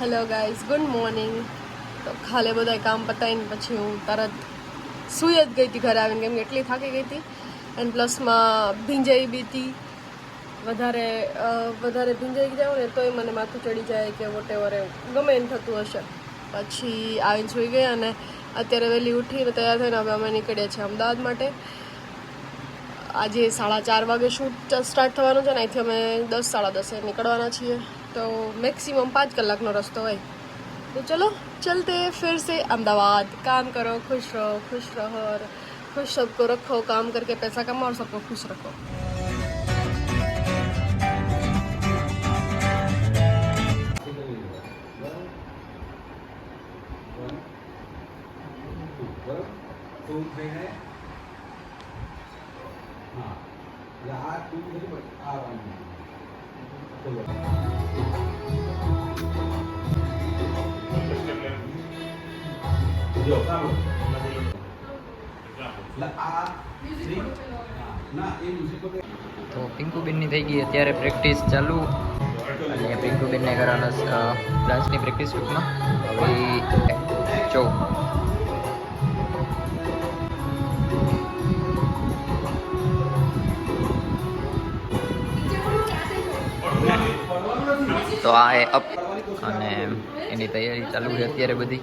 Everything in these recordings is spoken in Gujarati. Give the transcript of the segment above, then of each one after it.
Hello guys, good morning. તો ખાલે બધા કામ પતાવીને પછી હું તરત સૂઈ જ ગઈ હતી ઘરે આવીને, કેમ કે એટલી થાકી ગઈ હતી એન્ડ પ્લસમાં ભીંજાઈ બી હતી. વધારે ભીંજાઈ જાઉં ને તોય મને માથું ચડી જાય કે વોટ એવર એવું ગમે એમ થતું હશે. પછી આવીને સૂઈ ગઈ અને અત્યારે વહેલી ઉઠીને તૈયાર થઈને હવે અમે નીકળ્યા છીએ અમદાવાદ માટે. આજે 4:30 વાગે શૂટ સ્ટાર્ટ થવાનું છે ને અહીંથી અમે 10-10:30 નીકળવાના છીએ. तो मैक्सिमम 5 कलाकનો રસ્તો હોય. तो चलो चलते फिर से अहमदाबाद. काम करो, खुश रहो, और खुश सबको रखो. काम करके पैसा कमाओ और सबको खुश रखो. તો પિંકુબેનની થઈ ગઈ અત્યારે પ્રેક્ટિસ ચાલુ અને પિંકુબેનને કરવાના ડાન્સની પ્રેક્ટિસ ટૂંકમાં. હવે જો તો આ એ અપ અને એની તૈયારી ચાલુ છે અત્યારે બધી.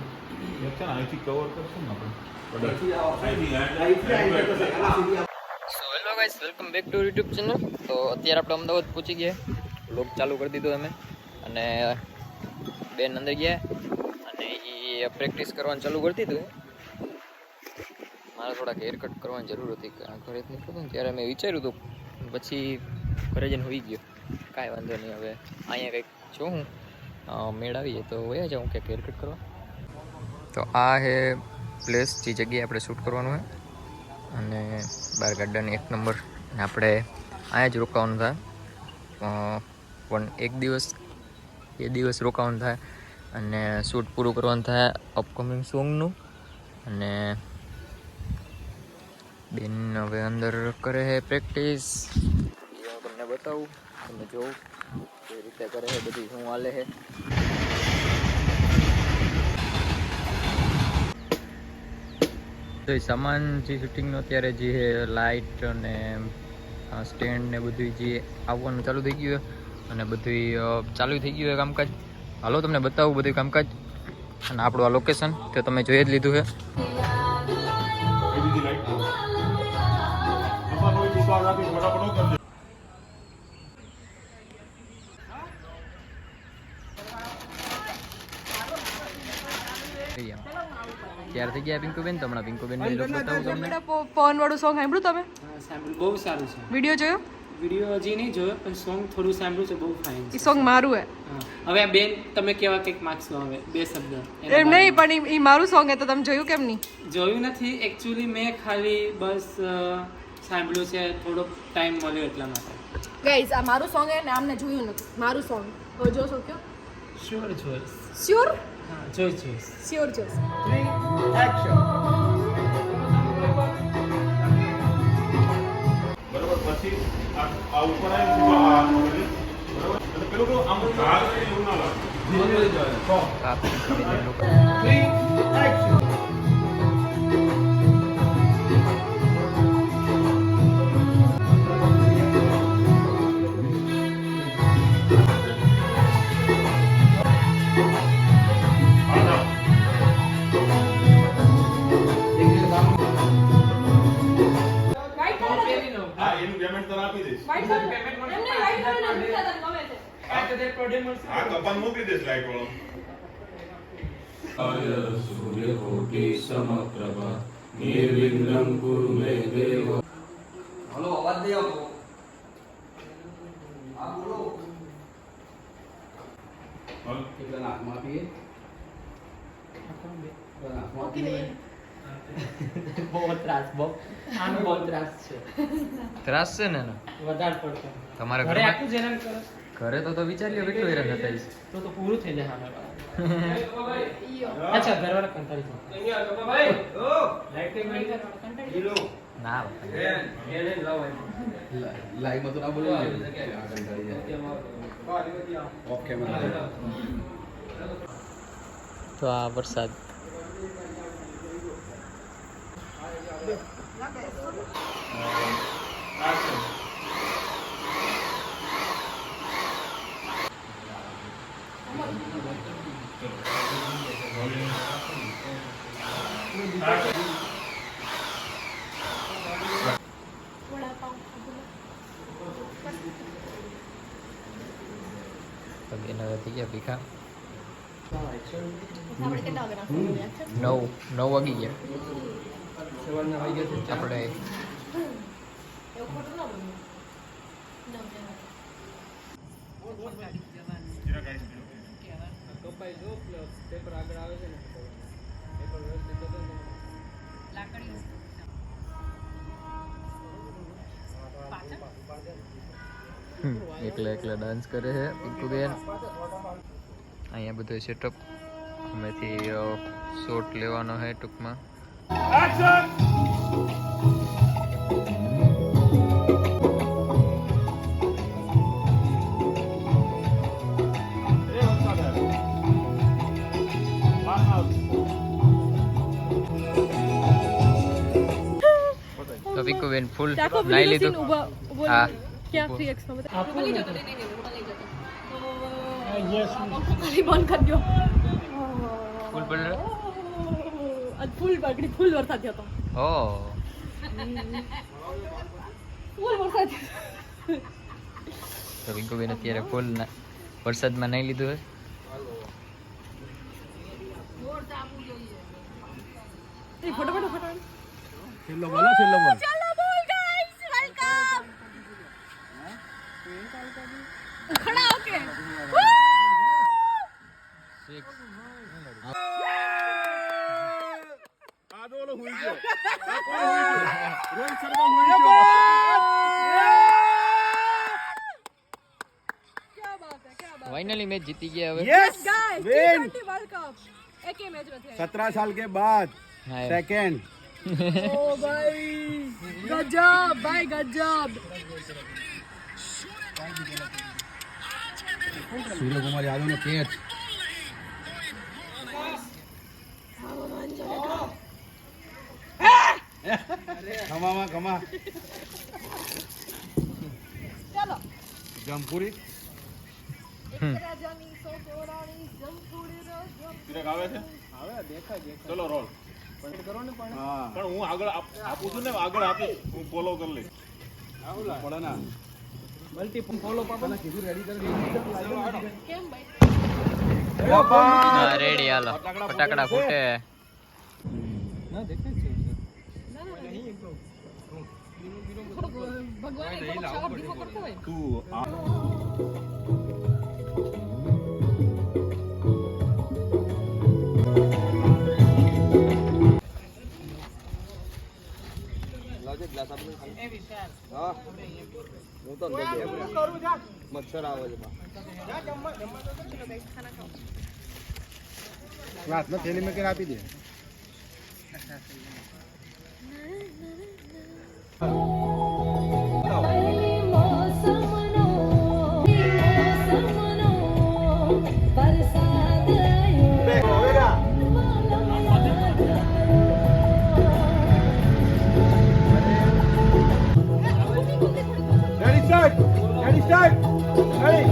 So hello guys, welcome back to YouTube channel. તો અત્યારે આપણે અમદાવાદ પહોંચી ગયા, વ્લોગ ચાલુ કરી દીધો અમે અને બેન અંદર ગયા અને એ પ્રેક્ટિસ કરવાનું ચાલુ કરી દીધું. મારે થોડાક હેર કટ કરવાની જરૂર હતી, ઘરેથી નીકળ્યો ને ત્યારે મેં વિચાર્યું હતું, પછી ઘરે જઈને હોઈ ગયો. કાંઈ વાંધો નહીં, હવે અહીંયા કંઈક જોઉં મેળ આવીએ તો વયા જાઉં ક્યાંક હેર કટ કરવા. તો આ હે પ્લેસ, જે જગ્યાએ આપણે શૂટ કરવાનું હોય અને બાર ગાર્ડન 1 નંબર. અને આપણે અહીંયા જ રોકાવાનું થાય, એક દિવસ રોકાવાનું થાય અને શૂટ પૂરું કરવાનું થાય અપકમિંગ સોંગનું. અને બેન હવે અંદર કરે છે પ્રેક્ટિસ, એ હું તમને બતાવું, તમે જોઉં કેવી રીતે કરે છે, બધી શું હાલે છે. તો એ સામાન જે શૂટિંગનો અત્યારે જે લાઇટ અને સ્ટેન્ડ ને બધું જે આવવાનું ચાલુ થઈ ગયું અને બધું ચાલુ થઈ ગયું છે કામકાજ. હાલો તમને બતાવું બધું કામકાજ. અને આપણું આ લોકેશન તો તમે જોઈ જ લીધું છે. તૈયાર થઈ ગયા પિંકુબેન. તો હમણાં પિંકુબેન ને લોક બતાવું તમને. પવન વાળું સોંગ સાંભળ્યું તમે? સાંભળ્યું, બહુ સારું છે. વિડીયો જોયો? વિડીયો હજી નહીં જોયો, પણ સોંગ થોડું સાંભળ્યું છે, બહુ ફાઇન છે. એ સોંગ મારું હે. હવે આ બેન તમે કેવા કંઈક માર્ક્સ લો, હવે 2 શબ્દ. એમ નહીં, પણ એ મારું સોંગ હે તો તમે જોયું કેમ નહીં? જોયું નથી એકચ્યુઅલી, મેં ખાલી બસ સાંભળ્યું છે, થોડો ટાઈમ મળ્યો એટલા માટે. ગાઈઝ, આ મારું સોંગ હે ને આમને જોયું નથી. મારું સોંગ તો જોશો કયો? Sure choice. શ્યોર? હા, ચોઈસ. Sure choice. બરોબર. પછી આ ઉપર આવી બરોબર, પેલું આમ ઝાડ એવું ના લાગે. એનું પેમેન્ટ તો આપી દઈશ. આ કપાન મોકલી દઈશ લાઈટ વાળો. સૂર્યકોટિ સમપ્રભા નિર્વિઘ્नं કુરુ મે દેવ. હલો, અવાજ દે આપો. આ બોલો. કેટલા નાખમાં આપીએ? બહુ ત્રાસ, બહુ આનો બહુ ત્રાસ છે. ત્રાસ છે ને વધારે પડતો. તમારે ઘરે આટલું જ હેરાન કરો. ઘરે તો વિચાર્યો કેટલું હેરાન હતા. તો પૂરું થઈ જાય. અચ્છા, ઘરવાળા કંટાળી જાય. ના લાઈવ માં તો ના બોલવાનું ઓફ કેમેરા તો આ વરસાદ પગેના વધી ગયા ભીખા 9 વાગી ગયા આપણે એકલા એકલા ડાન્સ કરે છે પિંકુબેન. અહીંયા બધું સેટઅપ અમેથી શોટ લેવાનો છે ટૂંકમાં. તો પિંકુબેન ફૂલ નાઈ લીધું. હા क्या 3x में बता नहीं जाता नहीं खाली बंद कर दियो ફૂલ બોલ आज फुल बागड़ी फुल वरसाद થયો તો ઓ ફુલ વરસાદ તો પિંકુબેન અત્યારે ફૂલ વરસાદમાં નાઈ લીધું હે. એ ફટાફટ છેલ્લો બોલો છેલ્લો બોલ. चलो बोल गाइस वेलकम खड़ा होके આદોલો હુઈ ગયો આ કોણ હુઈ ગયો રોહિત શર્મા હુઈ ગયો क्या बात है ફાઇનલી મેચ જીતી ગયા હવે. Yes, guys win. T20 world cup एक ही मैच में थे 17 साल के बाद હા એમ. सेकंड. ओ भाई गजब भाई गजब सूर्य कुमार यादव ने कैच. कमा चलो जमपुरी. તિરક આવે છે આવે દેખાય ચલો રોલ કરો ને પણ હું આગળ આપું છું ને આગળ આપી હું ફોલો કરી લઈશ પડે ના મલ્ટી ફોલો પાપા કીધું રેડી કરી કેમ ભાઈ હા રેડી હાલો ફટાકડા ફૂટે. ભગવાન થોડો દીવો કરતો હોય તું મચ્છર આવે છે રાતના થેલી મેં કરી આપી દે. Ready, start! Ready!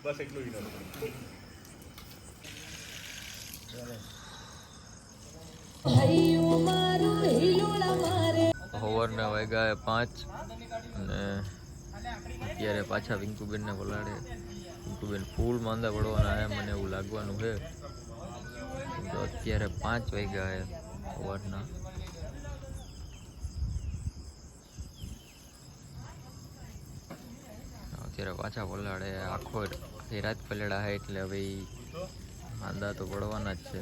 બસ એટલું ઇનફ. સવારના વાગ્યા 5 અને અત્યારે પાછા વિંકુબેનને બોલાડે. વિંકુબેન ફૂલ માંદા પડવાના છે, મને એવું લાગવાનું છે. તો અત્યારે 5 વાગ્યા છે સવારના. અત્યારે પાછા પલાળે. આખો રાત પલળ્યા છે એટલે હવે માંદા તો પડવાના જ છે.